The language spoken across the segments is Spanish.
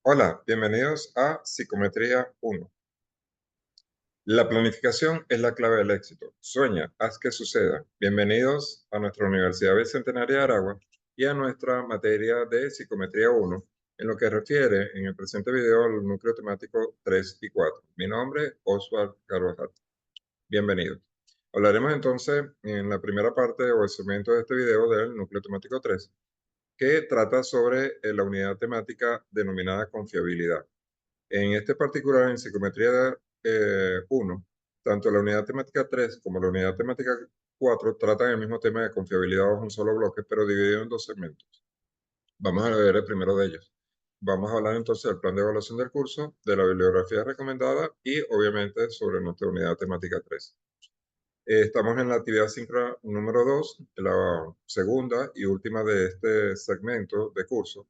Hola, bienvenidos a Psicometría 1. La planificación es la clave del éxito. Sueña, haz que suceda. Bienvenidos a nuestra Universidad Bicentenaria de Aragua y a nuestra materia de Psicometría 1, en lo que refiere en el presente video al núcleo temático 3 y 4. Mi nombre es Oswald Carvajal. Bienvenidos. Hablaremos entonces en la primera parte o el segmento de este video del núcleo temático 3, que trata sobre la unidad temática denominada confiabilidad. En este particular, en psicometría 1, tanto la unidad temática 3 como la unidad temática 4 tratan el mismo tema de confiabilidad bajo un solo bloque, pero dividido en dos segmentos. Vamos a ver el primero de ellos. Vamos a hablar entonces del plan de evaluación del curso, de la bibliografía recomendada y obviamente sobre nuestra unidad temática 3. Estamos en la actividad síncrona número 2, la segunda y última de este segmento de curso,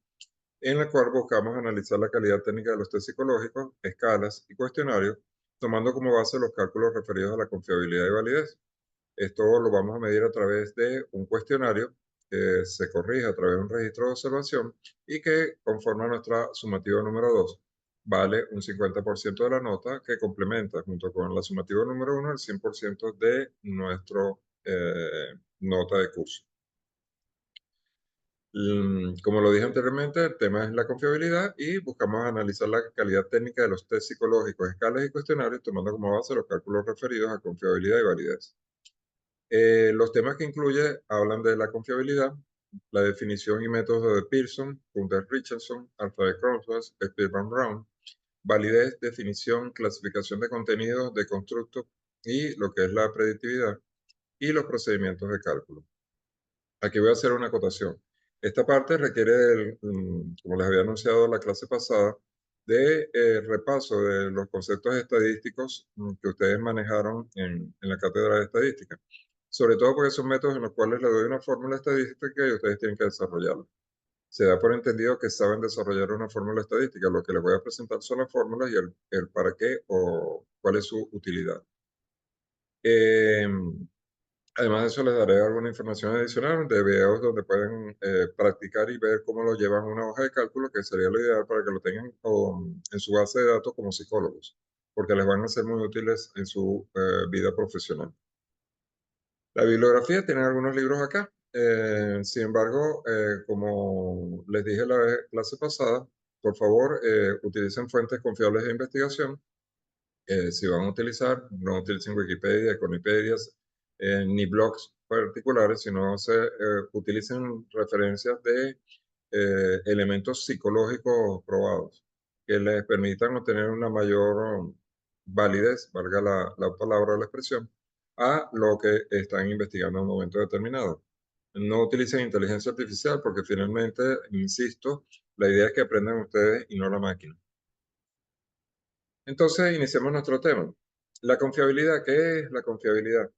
en la cual buscamos analizar la calidad técnica de los test psicológicos, escalas y cuestionarios, tomando como base los cálculos referidos a la confiabilidad y validez. Esto lo vamos a medir a través de un cuestionario que se corrige a través de un registro de observación y que, conforme a nuestra sumativa número 2, vale un 50% de la nota que complementa junto con la sumativa número 1 el 100% de nuestra nota de curso. Como lo dije anteriormente, el tema es la confiabilidad y buscamos analizar la calidad técnica de los test psicológicos, escalas y cuestionarios, tomando como base los cálculos referidos a confiabilidad y validez. Los temas que incluye hablan de la confiabilidad, la definición y métodos de Pearson, Hunter-Richardson, Alphabet-Croswas, Spearman-Brown, validez, definición, clasificación de contenidos, de constructos y lo que es la predictividad y los procedimientos de cálculo. Aquí voy a hacer una acotación. Esta parte requiere, como les había anunciado en la clase pasada, de repaso de los conceptos estadísticos que ustedes manejaron en la cátedra de estadística. Sobre todo porque son métodos en los cuales les doy una fórmula estadística y ustedes tienen que desarrollarla. Se da por entendido que saben desarrollar una fórmula estadística. Lo que les voy a presentar son las fórmulas y el para qué o cuál es su utilidad. Además de eso, les daré alguna información adicional de videos donde pueden practicar y ver cómo lo llevan una hoja de cálculo, que sería lo ideal para que lo tengan en su base de datos como psicólogos, porque les van a ser muy útiles en su vida profesional. La bibliografía tiene algunos libros acá. Sin embargo, como les dije la clase pasada, por favor, utilicen fuentes confiables de investigación. Si van a utilizar, no utilicen Wikipedia, Econipedias, ni blogs particulares, sino utilicen referencias de elementos psicológicos probados que les permitan obtener una mayor validez, valga la palabra o la expresión, a lo que están investigando en un momento determinado. No utilicen inteligencia artificial porque finalmente, insisto, la idea es que aprendan ustedes y no la máquina. Entonces, iniciamos nuestro tema. La confiabilidad, ¿qué es la confiabilidad?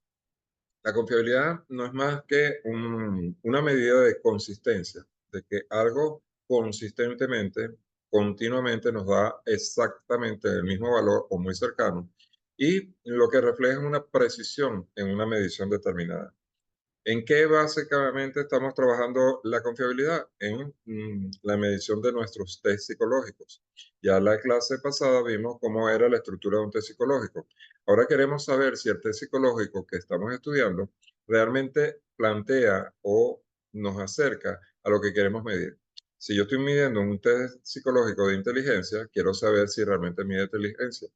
La confiabilidad no es más que una medida de consistencia, de que algo consistentemente, continuamente nos da exactamente el mismo valor o muy cercano, y lo que refleja una precisión en una medición determinada. ¿En qué básicamente estamos trabajando la confiabilidad? En la medición de nuestros test psicológicos. Ya la clase pasada vimos cómo era la estructura de un test psicológico. Ahora queremos saber si el test psicológico que estamos estudiando realmente plantea o nos acerca a lo que queremos medir. Si yo estoy midiendo un test psicológico de inteligencia, quiero saber si realmente mide inteligencia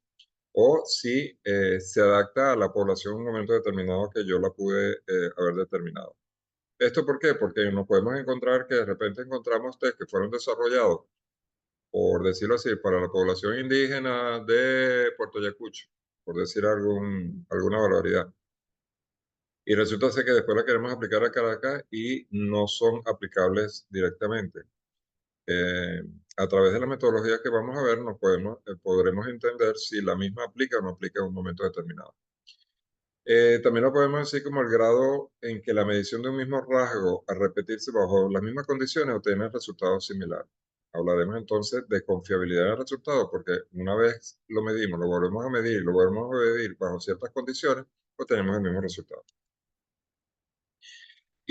o si se adapta a la población en un momento determinado que yo la pude haber determinado. ¿Esto por qué? Porque nos podemos encontrar que de repente encontramos test que fueron desarrollados, por decirlo así, para la población indígena de Puerto Ayacucho, por decir alguna barbaridad. Y resulta ser que después la queremos aplicar a Caracas y no son aplicables directamente. Eh, a través de la metodología que vamos a ver, podremos entender si la misma aplica o no aplica en un momento determinado. También lo podemos decir como el grado en que la medición de un mismo rasgo, al repetirse bajo las mismas condiciones, obtiene resultados similares. Hablaremos entonces de confiabilidad en el resultado, porque una vez lo medimos, lo volvemos a medir, lo volvemos a medir bajo ciertas condiciones, obtenemos el mismo resultado.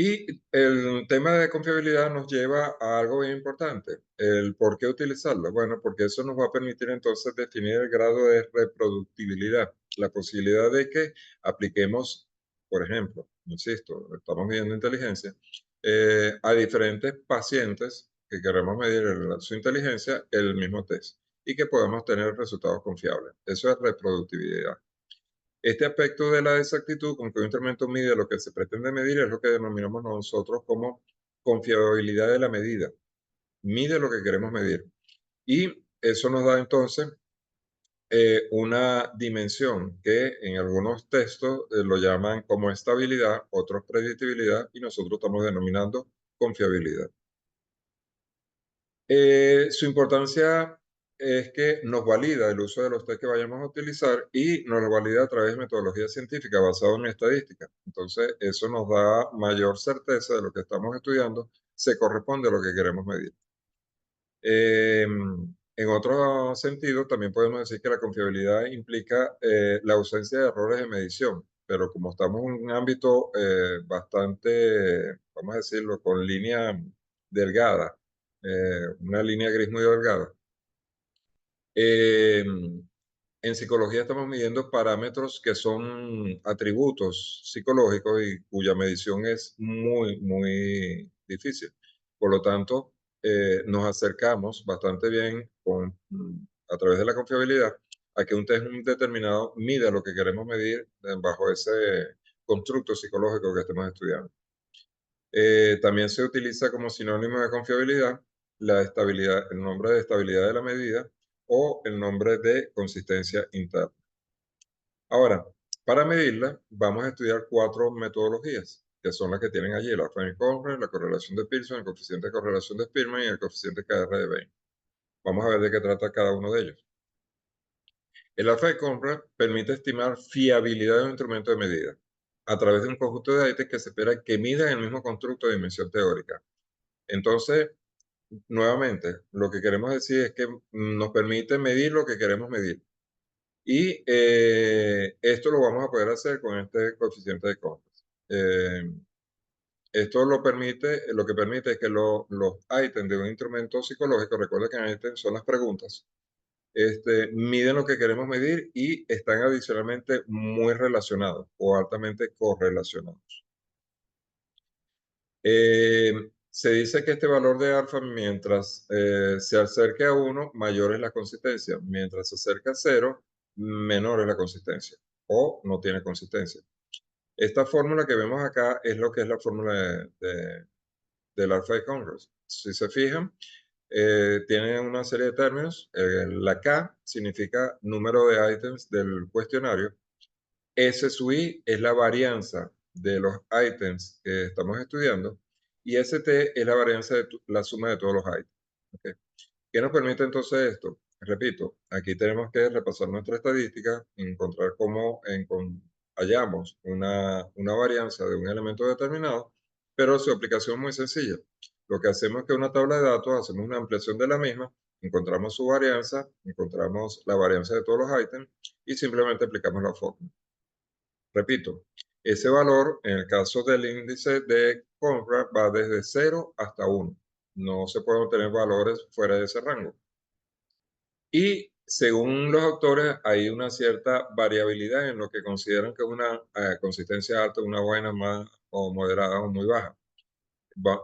Y el tema de confiabilidad nos lleva a algo bien importante, el por qué utilizarlo. Bueno, porque eso nos va a permitir entonces definir el grado de reproductibilidad, la posibilidad de que apliquemos, por ejemplo, insisto, estamos midiendo inteligencia, a diferentes pacientes que queremos medir su inteligencia el mismo test y que podamos tener resultados confiables. Eso es reproductibilidad. Este aspecto de la exactitud con que un instrumento mide lo que se pretende medir es lo que denominamos nosotros como confiabilidad de la medida. Mide lo que queremos medir. Y eso nos da entonces una dimensión que en algunos textos lo llaman como estabilidad, otros predictibilidad y nosotros estamos denominando confiabilidad. Su importancia es que nos valida el uso de los test que vayamos a utilizar y nos lo valida a través de metodología científica basada en estadística. Entonces, eso nos da mayor certeza de lo que estamos estudiando, se corresponde a lo que queremos medir. En otro sentido, también podemos decir que la confiabilidad implica la ausencia de errores de medición, pero como estamos en un ámbito bastante, vamos a decirlo, con línea delgada, una línea gris muy delgada, eh, en psicología estamos midiendo parámetros que son atributos psicológicos y cuya medición es muy, muy difícil. Por lo tanto, nos acercamos bastante bien a través de la confiabilidad a que un test determinado mida lo que queremos medir bajo ese constructo psicológico que estemos estudiando. También se utiliza como sinónimo de confiabilidad la estabilidad, el nombre de estabilidad de la medida o el nombre de consistencia interna. Ahora, para medirla, vamos a estudiar 4 metodologías, que son las que tienen allí, la Fine-Conrad, la correlación de Pearson, el coeficiente de correlación de Spearman y el coeficiente KR de Bain. Vamos a ver de qué trata cada uno de ellos. El Fine-Conrad permite estimar fiabilidad de un instrumento de medida a través de un conjunto de ítems que se espera que midan el mismo constructo de dimensión teórica. Entonces, nuevamente, lo que queremos decir es que nos permite medir lo que queremos medir. Y esto lo vamos a poder hacer con este coeficiente de Conrad. Esto lo que permite es que los ítems de un instrumento psicológico, recuerda que ítems son las preguntas, miden lo que queremos medir y están adicionalmente muy relacionados o altamente correlacionados. Se dice que este valor de alfa, mientras se acerque a 1, mayor es la consistencia. Mientras se acerca a 0, menor es la consistencia o no tiene consistencia. Esta fórmula que vemos acá es lo que es la fórmula del alfa de Conrad. Si se fijan, tiene una serie de términos. La K significa número de ítems del cuestionario. S sub I es la varianza de los ítems que estamos estudiando y ST es la varianza de la suma de todos los ítems. ¿Okay? ¿Qué nos permite entonces esto? Repito, aquí tenemos que repasar nuestra estadística, encontrar cómo hallamos una varianza de un elemento determinado, pero su aplicación es muy sencilla. Lo que hacemos es que una tabla de datos, hacemos una ampliación de la misma, encontramos su varianza, encontramos la varianza de todos los ítems y simplemente aplicamos la fórmula. Repito, ese valor, en el caso del índice de Conrad, va desde 0 hasta 1. No se pueden obtener valores fuera de ese rango. Y según los autores, hay una cierta variabilidad en lo que consideran que es una consistencia alta, una buena, más o moderada o muy baja.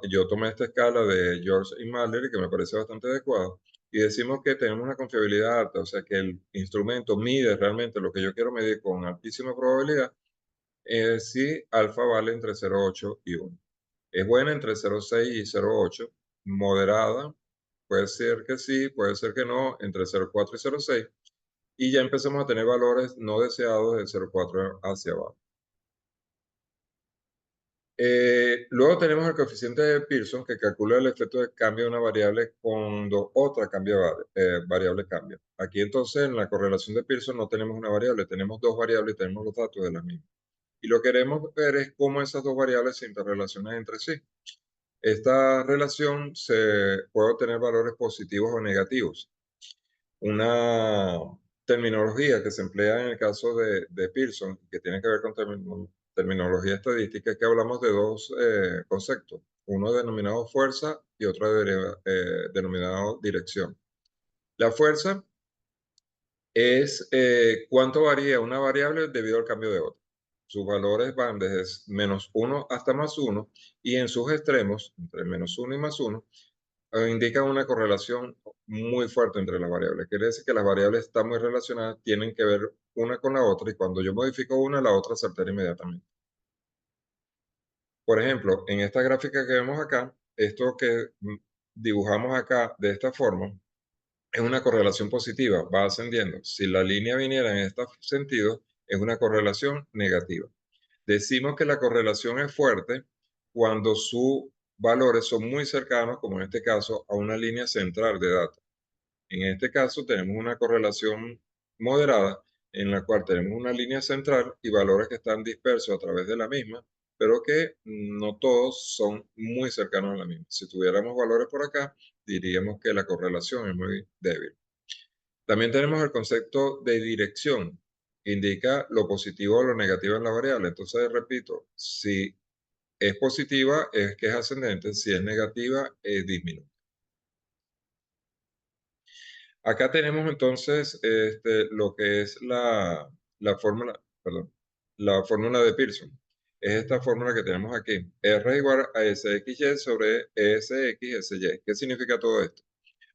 Yo tomé esta escala de George y Mallory, que me parece bastante adecuada, y decimos que tenemos una confiabilidad alta, o sea que el instrumento mide realmente lo que yo quiero medir con altísima probabilidad si alfa vale entre 0,8 y 1. Es buena entre 0,6 y 0,8. Moderada, puede ser que sí, puede ser que no, entre 0,4 y 0,6. Y ya empezamos a tener valores no deseados de 0,4 hacia abajo. Luego tenemos el coeficiente de Pearson que calcula el efecto de cambio de una variable cuando otra variable cambia. Aquí entonces en la correlación de Pearson no tenemos una variable, tenemos dos variables y tenemos los datos de las mismas. Y lo que queremos ver es cómo esas dos variables se interrelacionan entre sí. Esta relación se puede obtener valores positivos o negativos. Una terminología que se emplea en el caso de Pearson, que tiene que ver con terminología estadística es que hablamos de dos conceptos, uno denominado fuerza y otro denominado dirección. La fuerza es cuánto varía una variable debido al cambio de otra. Sus valores van desde -1 hasta +1 y en sus extremos, entre -1 y +1, indican una correlación muy fuerte entre las variables. Quiere decir que las variables están muy relacionadas, tienen que ver una con la otra y cuando yo modifico una, la otra se altera inmediatamente. Por ejemplo, en esta gráfica que vemos acá, esto que dibujamos acá de esta forma, es una correlación positiva, va ascendiendo. Si la línea viniera en este sentido, es una correlación negativa. Decimos que la correlación es fuerte cuando sus valores son muy cercanos, como en este caso, a una línea central de datos. En este caso tenemos una correlación moderada en la cual tenemos una línea central y valores que están dispersos a través de la misma, pero que no todos son muy cercanos a la misma. Si tuviéramos valores por acá, diríamos que la correlación es muy débil. También tenemos el concepto de dirección, que indica lo positivo o lo negativo en la variable. Entonces, repito, si es positiva es que es ascendente, si es negativa es disminuye. Acá tenemos entonces lo que es la fórmula, perdón, la fórmula de Pearson. Es esta fórmula que tenemos aquí. R igual a SXY sobre ESX, ¿Qué significa todo esto?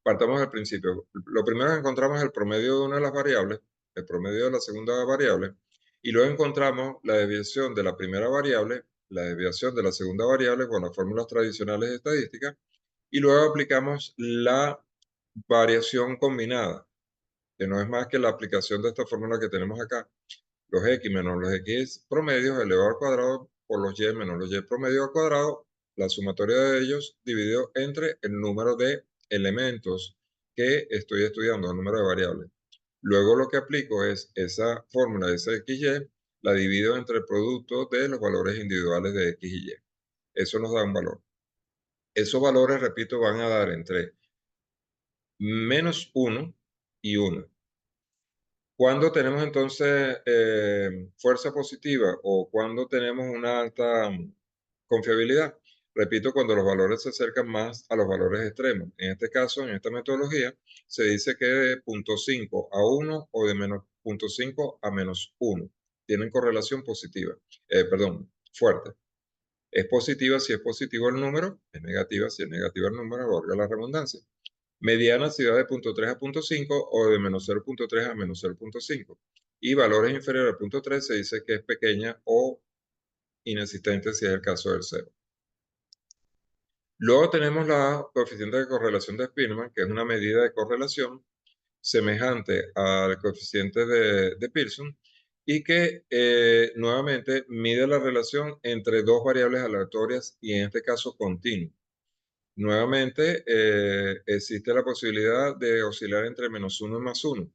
Partamos del principio. Lo primero que encontramos es el promedio de una de las variables, el promedio de la segunda variable, y luego encontramos la desviación de la primera variable, la desviación de la segunda variable con las fórmulas tradicionales de estadística, y luego aplicamos la variación combinada, que no es más que la aplicación de esta fórmula que tenemos acá. Los x menos los x promedios elevado al cuadrado por los y menos los y promedio al cuadrado, la sumatoria de ellos dividido entre el número de elementos que estoy estudiando, el número de variables. Luego lo que aplico es esa fórmula de ese x, y, la divido entre el producto de los valores individuales de x y y. Eso nos da un valor. Esos valores, repito, van a dar entre -1 y 1. ¿Cuándo tenemos entonces fuerza positiva o cuándo tenemos una alta confiabilidad? Repito, cuando los valores se acercan más a los valores extremos. En este caso, en esta metodología, se dice que de 0.5 a 1 o de menos 0.5 a -1. Tienen correlación positiva, fuerte. Es positiva si es positivo el número, es negativa si es negativo el número, valga la redundancia. Mediana si va de 0.3 a 0.5 o de -0.3 a -0.5. Y valores inferiores a 0.3 se dice que es pequeña o inexistente si es el caso del 0. Luego tenemos la coeficiente de correlación de Spearman, que es una medida de correlación semejante al coeficiente de Pearson y que nuevamente mide la relación entre dos variables aleatorias y en este caso continuas. Nuevamente, existe la posibilidad de oscilar entre -1 y +1.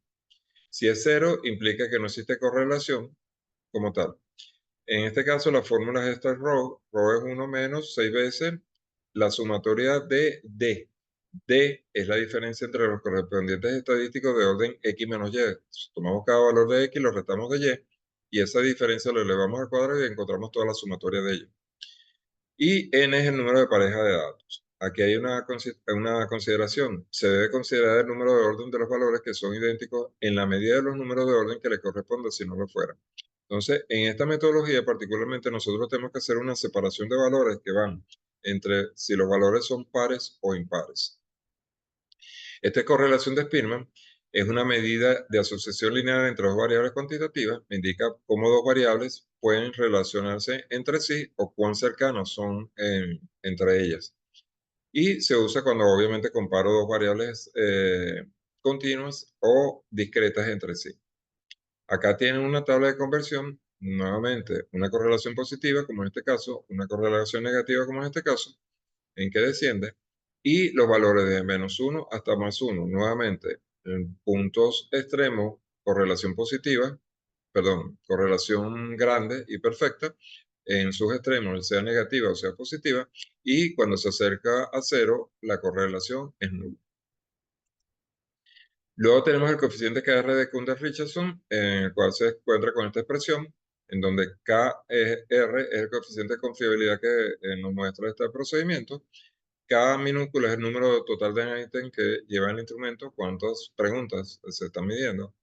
Si es 0, implica que no existe correlación como tal. En este caso, la fórmula es esta rho. Rho es 1 menos 6 veces la sumatoria de D. D es la diferencia entre los correspondientes estadísticos de orden X menos Y. Tomamos cada valor de X y lo restamos de Y esa diferencia lo elevamos al cuadrado y encontramos toda la sumatoria de ellos. Y n es el número de pareja de datos. Aquí hay una consideración. Se debe considerar el número de orden de los valores que son idénticos en la medida de los números de orden que le corresponda si no lo fuera. Entonces, en esta metodología particularmente nosotros tenemos que hacer una separación de valores que van entre si los valores son pares o impares. Esta correlación de Spearman es una medida de asociación lineal entre dos variables cuantitativas, me indica cómo dos variables pueden relacionarse entre sí o cuán cercanos son entre ellas. Y se usa cuando obviamente comparo dos variables continuas o discretas entre sí. Acá tienen una tabla de conversión, nuevamente una correlación positiva como en este caso, una correlación negativa como en este caso, en que desciende, y los valores de -1 hasta +1, nuevamente, en puntos extremos, correlación positiva, correlación grande y perfecta, en sus extremos, sea negativa o sea positiva, y cuando se acerca a 0, la correlación es nula. Luego tenemos el coeficiente KR de Kunder-Richardson, en el cual se encuentra con esta expresión, en donde KR es el coeficiente de confiabilidad que nos muestra este procedimiento. Cada minúscula es el número total de Einstein que lleva el instrumento, cuántas preguntas se están midiendo.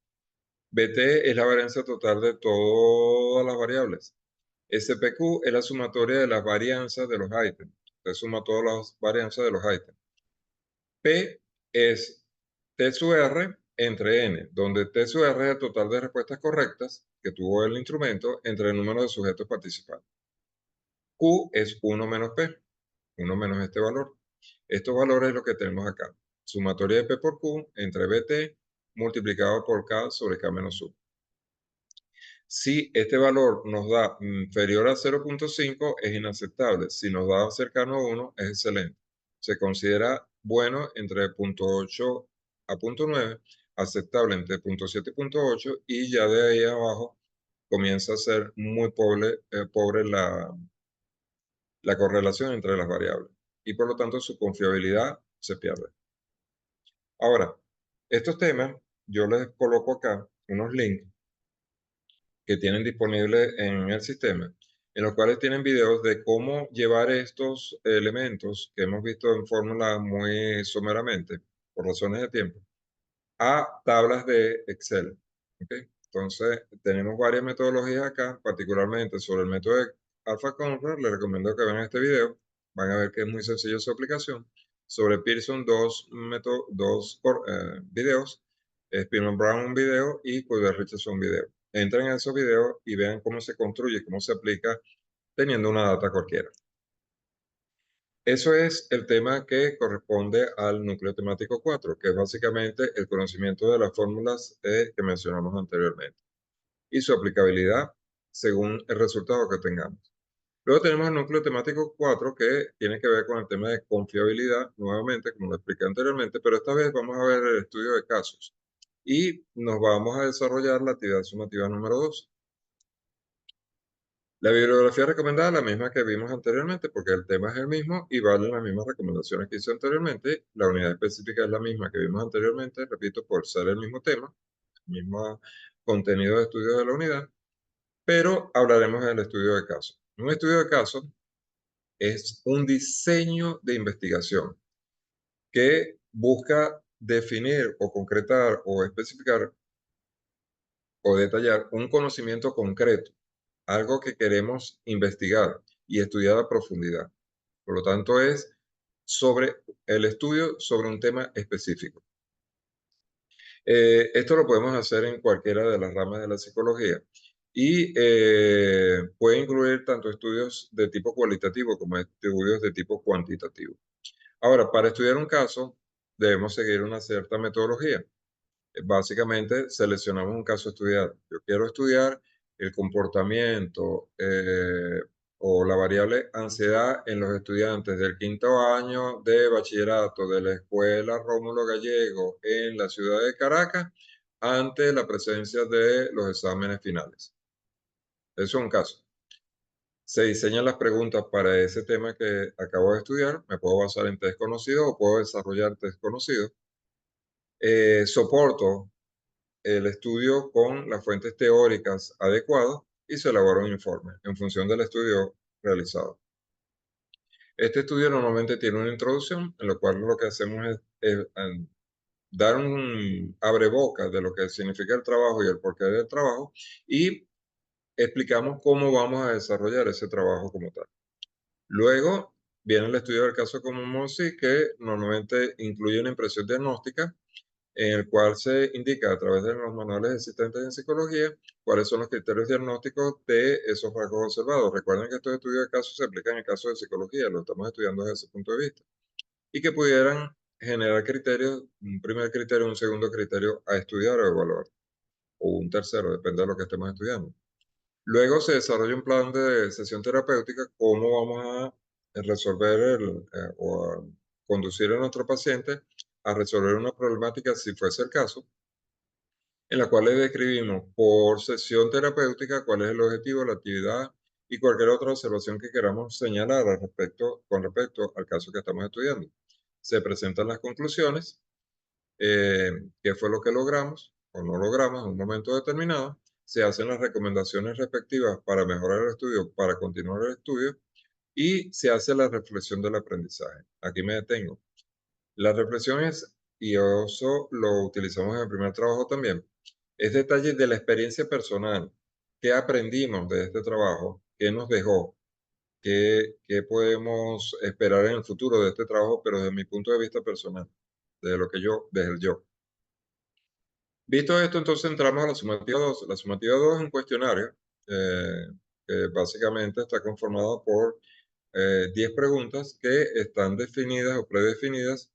BT es la varianza total de todas las variables. SPQ es la sumatoria de las varianzas de los ítems. Se suma todas las varianzas de los ítems. P es T sub R entre N, donde T sub R es el total de respuestas correctas que tuvo el instrumento entre el número de sujetos participantes. Q es 1 menos P, 1 menos este valor. Estos valores es lo que tenemos acá. Sumatoria de P por Q entre BT multiplicado por K sobre K menos 1. Si este valor nos da inferior a 0.5 es inaceptable. Si nos da cercano a 1 es excelente. Se considera bueno entre 0.8 a 0.9, aceptable entre 0.7 y 0.8 y ya de ahí abajo comienza a ser muy pobre la correlación entre las variables y por lo tanto su confiabilidad se pierde. Ahora, estos temas yo les coloco acá unos links que tienen disponible en el sistema, en los cuales tienen videos de cómo llevar estos elementos que hemos visto en fórmula muy someramente, por razones de tiempo, a tablas de Excel. ¿Okay? Entonces, tenemos varias metodologías acá, particularmente sobre el método de AlphaControl. Les recomiendo que vean este video. Van a ver que es muy sencillo su aplicación. Sobre Pearson, dos videos. Spearman Brown un video y Colbert Richardson un video. Entren en esos videos y vean cómo se construye, cómo se aplica teniendo una data cualquiera. Eso es el tema que corresponde al núcleo temático 4, que es básicamente el conocimiento de las fórmulas que mencionamos anteriormente y su aplicabilidad según el resultado que tengamos. Luego tenemos el núcleo temático 4, que tiene que ver con el tema de confiabilidad, nuevamente, como lo expliqué anteriormente, pero esta vez vamos a ver el estudio de casos y nos vamos a desarrollar la actividad sumativa número 2. La bibliografía recomendada es la misma que vimos anteriormente porque el tema es el mismo y valen las mismas recomendaciones que hice anteriormente. La unidad específica es la misma que vimos anteriormente, repito, por ser el mismo tema, el mismo contenido de estudio de la unidad, pero hablaremos del estudio de caso. Un estudio de caso es un diseño de investigación que busca definir o concretar o especificar o detallar un conocimiento concreto, algo que queremos investigar y estudiar a profundidad. Por lo tanto, es sobre el estudio sobre un tema específico. Esto lo podemos hacer en cualquiera de las ramas de la psicología y puede incluir tanto estudios de tipo cualitativo como estudios de tipo cuantitativo. Ahora, para estudiar un caso, debemos seguir una cierta metodología. Básicamente, seleccionamos un caso a estudiar. Yo quiero estudiar el comportamiento o la variable ansiedad en los estudiantes del quinto año de bachillerato de la escuela Rómulo Gallego en la ciudad de Caracas ante la presencia de los exámenes finales. Eso es un caso. Se diseñan las preguntas para ese tema que acabo de estudiar. Me puedo basar en test conocidos o puedo desarrollar test conocidos. Soporto el estudio con las fuentes teóricas adecuadas y se elabora un informe en función del estudio realizado. Este estudio normalmente tiene una introducción, en lo cual lo que hacemos es dar un abreboca de lo que significa el trabajo y el porqué del trabajo y explicamos cómo vamos a desarrollar ese trabajo como tal. Luego viene el estudio del caso común sí, que normalmente incluye una impresión diagnóstica en el cual se indica a través de los manuales existentes en psicología cuáles son los criterios diagnósticos de esos rasgos observados. Recuerden que estos estudios de casos se aplican en casos de psicología, lo estamos estudiando desde ese punto de vista, y que pudieran generar criterios, un primer criterio, un segundo criterio a estudiar o evaluar, o un tercero, depende de lo que estemos estudiando. Luego se desarrolla un plan de sesión terapéutica, cómo vamos a resolver o a conducir a nuestro paciente a resolver una problemática, si fuese el caso, en la cual le describimos por sesión terapéutica cuál es el objetivo, la actividad y cualquier otra observación que queramos señalar con respecto al caso que estamos estudiando. Se presentan las conclusiones, qué fue lo que logramos o no logramos en un momento determinado, se hacen las recomendaciones respectivas para mejorar el estudio, para continuar el estudio, y se hace la reflexión del aprendizaje. Aquí me detengo. La reflexión es, y eso lo utilizamos en el primer trabajo también, es detalle de la experiencia personal. ¿Qué aprendimos de este trabajo? ¿Qué nos dejó? ¿Qué podemos esperar en el futuro de este trabajo, pero desde mi punto de vista personal, desde lo que yo, desde el yo? Visto esto, entonces entramos a la sumativa 2. La sumativa 2 es un cuestionario eh, que básicamente está conformado por 10 preguntas que están definidas o predefinidas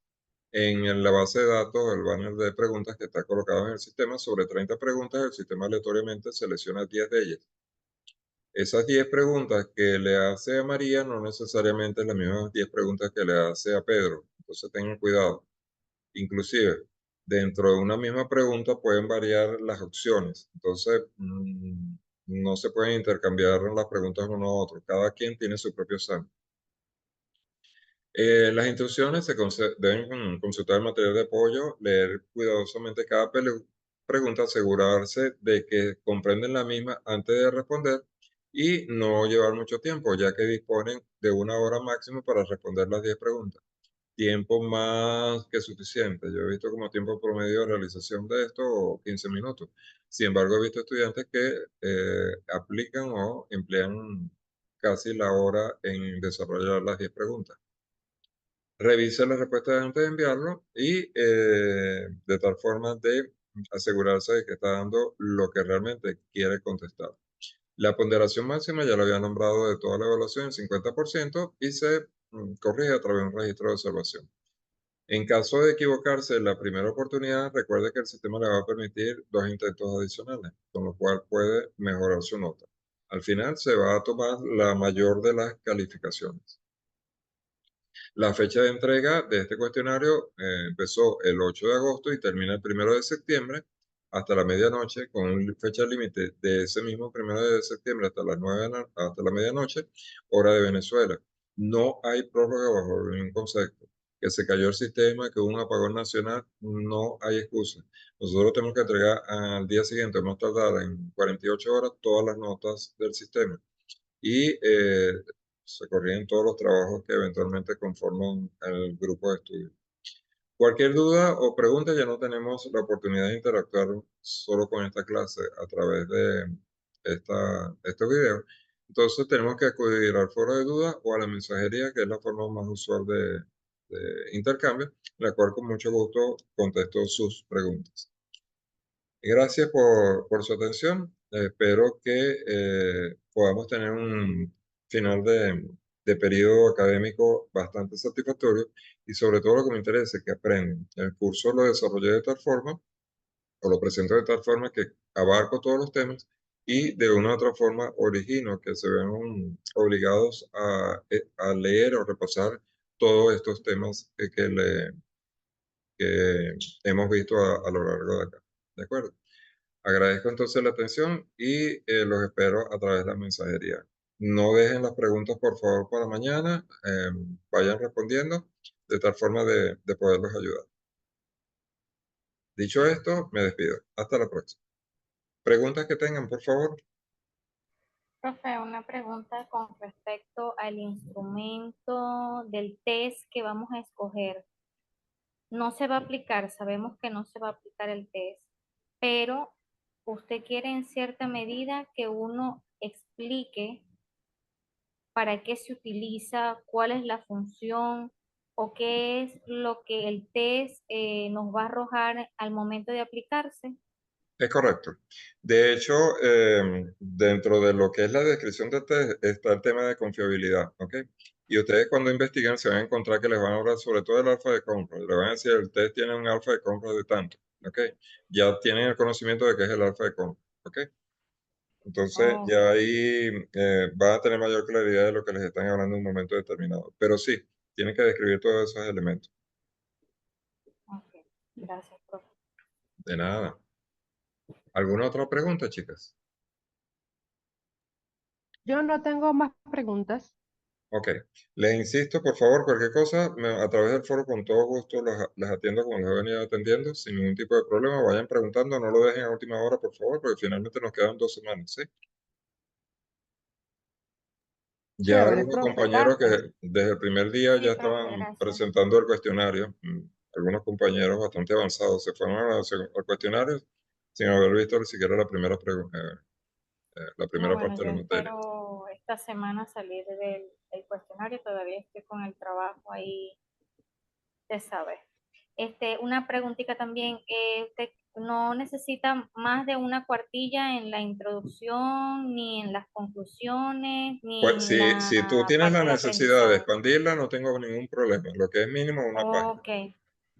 en la base de datos, el banner de preguntas que está colocado en el sistema. Sobre 30 preguntas, el sistema aleatoriamente selecciona 10 de ellas. Esas 10 preguntas que le hace a María no necesariamente es las mismas 10 preguntas que le hace a Pedro. Entonces tengan cuidado. Inclusive, dentro de una misma pregunta pueden variar las opciones. Entonces, no se pueden intercambiar las preguntas uno a otro. Cada quien tiene su propio examen. Las instrucciones deben consultar el material de apoyo, leer cuidadosamente cada pregunta, asegurarse de que comprenden la misma antes de responder y no llevar mucho tiempo, ya que disponen de una hora máximo para responder las 10 preguntas. Tiempo más que suficiente. Yo he visto como tiempo promedio de realización de esto 15 minutos. Sin embargo, he visto estudiantes que aplican o emplean casi la hora en desarrollar las 10 preguntas. Revise las respuestas antes de enviarlo y de tal forma de asegurarse de que está dando lo que realmente quiere contestar. La ponderación máxima ya lo había nombrado de toda la evaluación en 50% y se corrige a través de un registro de observación. En caso de equivocarse en la primera oportunidad, recuerde que el sistema le va a permitir 2 intentos adicionales, con lo cual puede mejorar su nota. Al final se va a tomar la mayor de las calificaciones. La fecha de entrega de este cuestionario empezó el 8 de agosto y termina el 1 de septiembre hasta la medianoche, con una fecha límite de ese mismo 1 de septiembre hasta las 9 hasta la medianoche, hora de Venezuela. No hay prórroga bajo ningún concepto. Que se cayó el sistema, que hubo un apagón nacional, no hay excusa. Nosotros tenemos que entregar al día siguiente, más tardar en 48 horas, todas las notas del sistema. Y se corrigen todos los trabajos que eventualmente conforman el grupo de estudio. Cualquier duda o pregunta, ya no tenemos la oportunidad de interactuar solo con esta clase a través de estos videos. Entonces tenemos que acudir al foro de dudas o a la mensajería, que es la forma más usual de intercambio, la cual con mucho gusto contesto sus preguntas. Gracias por su atención. Espero que podamos tener un final de periodo académico bastante satisfactorio y sobre todo lo que me interesa es que aprendan. El curso lo desarrollé de tal forma o lo presento de tal forma que abarco todos los temas y de una u otra forma origino que se vean obligados a leer o repasar todos estos temas que hemos visto a lo largo de acá. ¿De acuerdo? Agradezco entonces la atención y los espero a través de la mensajería. No dejen las preguntas, por favor, para mañana. Vayan respondiendo de tal forma de poderlos ayudar. Dicho esto, me despido. Hasta la próxima. Preguntas que tengan, por favor. Profe, una pregunta con respecto al instrumento del test que vamos a escoger. No se va a aplicar, sabemos que no se va a aplicar el test, pero usted quiere en cierta medida que uno explique para qué se utiliza, cuál es la función o qué es lo que el test nos va a arrojar al momento de aplicarse. Es correcto. De hecho, dentro de lo que es la descripción de test está el tema de confiabilidad, ¿ok? Y ustedes cuando investiguen se van a encontrar que les van a hablar sobre todo del alfa de compra. Le van a decir, el test tiene un alfa de compra de tanto, ¿ok? Ya tienen el conocimiento de qué es el alfa de compra, ¿ok? Entonces Oh, ya ahí van a tener mayor claridad de lo que les están hablando en un momento determinado. Pero sí, tienen que describir todos esos elementos. ok. Gracias, profe. De nada. ¿Alguna otra pregunta, chicas? Yo no tengo más preguntas. Ok. Les insisto, por favor, cualquier cosa, a través del foro con todo gusto las atiendo como las he venido atendiendo, sin ningún tipo de problema. Vayan preguntando, no lo dejen a última hora, por favor, porque finalmente nos quedan 2 semanas, ¿sí? Ya Chévere, algunos profe, compañeros gracias. que desde el primer día Sí, ya profe, estaban gracias. presentando el cuestionario. Algunos compañeros bastante avanzados se fueron al cuestionario sin haber visto ni siquiera la No, primera bueno, parte de yo la materia. espero esta semana salir del cuestionario, todavía estoy con el trabajo ahí de saber. Una preguntita también, ¿usted no necesita más de una cuartilla en la introducción, ni en las conclusiones, ni Pues en si tú la tienes la parte de necesidad de aprendizaje? expandirla, no tengo ningún problema. Lo que es mínimo una página. Ok,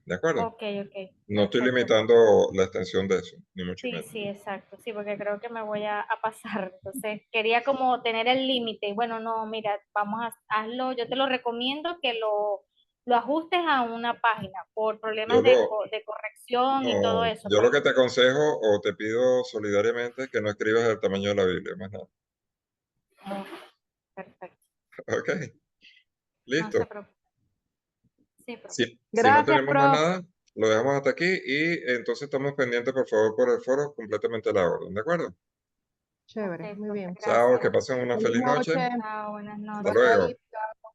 ¿De acuerdo? ok, ok, No estoy perfecto. limitando la extensión de eso, ni mucho Sí, menos. sí, exacto, sí, porque creo que me voy a pasar. Entonces, quería como tener el límite. Bueno, no, mira, hazlo, yo te lo recomiendo que lo ajustes a una página por Yo problemas lo, de corrección y todo no, eso, yo pues. lo que te aconsejo o te pido solidariamente es que no escribas el tamaño de la Biblia, más nada. Oh, perfecto. Ok, No se listo. preocupe. Sí, profe. Si no Gracias, tenemos más profe. nada, lo dejamos hasta aquí y entonces estamos pendientes, por favor, por el foro completamente a la orden, ¿de acuerdo? Ok, Chévere, muy profe, bien. Chao, que gracias. pasen una Feliz feliz noche. noche. Chao, buenas Hasta noches. luego. Bye.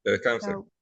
Que descansen. Chao.